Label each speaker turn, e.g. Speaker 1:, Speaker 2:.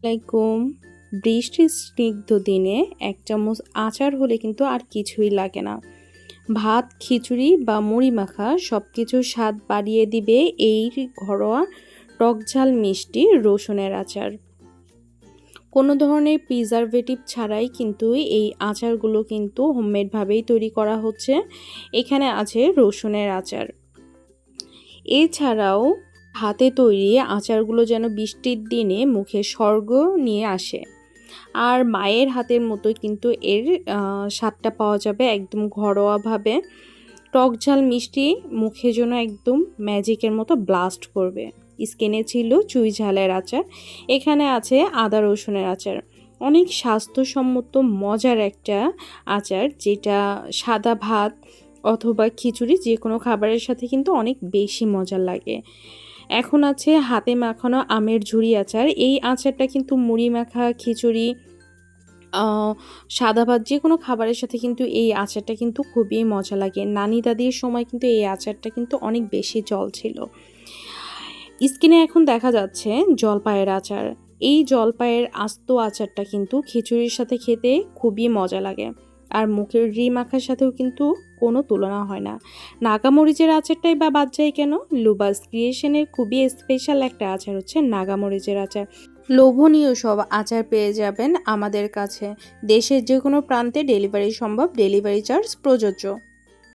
Speaker 1: আসসালামাইকুম। বৃষ্টির স্নিগ্ধ দিনে ১ চামচ আচার হলে কিন্তু আর কিছুই লাগে না। ভাত, খিচুড়ি বা মুড়ি মাখা সবকিছুর স্বাদ বাড়িয়ে দিবে এই ঘরোয়া টকঝাল মিষ্টি রসুনের আচার। কোনো ধরনের প্রিজারভেটিভ ছাড়াই কিন্তু এই আচারগুলো কিন্তু হোমমেড ভাবেই তৈরি করা হচ্ছে। এখানে আছে রসুনের আচার। এছাড়াও হাতে তৈরি আচারগুলো যেন বৃষ্টির দিনে মুখে স্বর্গ নিয়ে আসে। আর মায়ের হাতের মতোই কিন্তু এর স্বাদটা পাওয়া যাবে একদম ঘরোয়াভাবে। টকঝাল মিষ্টি মুখে যেন একদম ম্যাজিকের মতো ব্লাস্ট করবে। স্কিনে ছিল চুই ঝালের আচার, এখানে আছে আদা রসুনের আচার। অনেক স্বাস্থ্যসম্মত মজার একটা আচার, যেটা সাদা ভাত অথবা খিচুড়ি যে কোনো খাবারের সাথে কিন্তু অনেক বেশি মজা লাগে। এখন আছে হাতে মাখানো আমের ঝুরি আচার। এই আচারটা কিন্তু মুড়ি মাখা, খিচুড়ি, আ সাদা ভাত যেকোনো খাবারের সাথে কিন্তু এই আচারটা কিন্তু খুবই মজা লাগে। নানি দাদির সময় কিন্তু এই আচারটা কিন্তু অনেক বেশি চলছিল। স্ক্রিনে এখন দেখা যাচ্ছে জলপাইয়ের আচার। এই জলপাইয়ের আস্ত আচারটা কিন্তু খিচুড়ির সাথে খেতে খুবই মজা লাগে। আর মুখের মাখার সাথেও কিন্তু কোনো তুলনা হয় না। নাগামরিচের আচারটাই বা বাদ যায় কেন? লুবাস ক্রিয়েশনের খুবই স্পেশাল একটা আচার হচ্ছে নাগামরিচের আচার। লোভনীয় সব আচার পেয়ে যাবেন আমাদের কাছে। দেশের যেকোনো প্রান্তে ডেলিভারি সম্ভব, ডেলিভারি চার্জ প্রযোজ্য।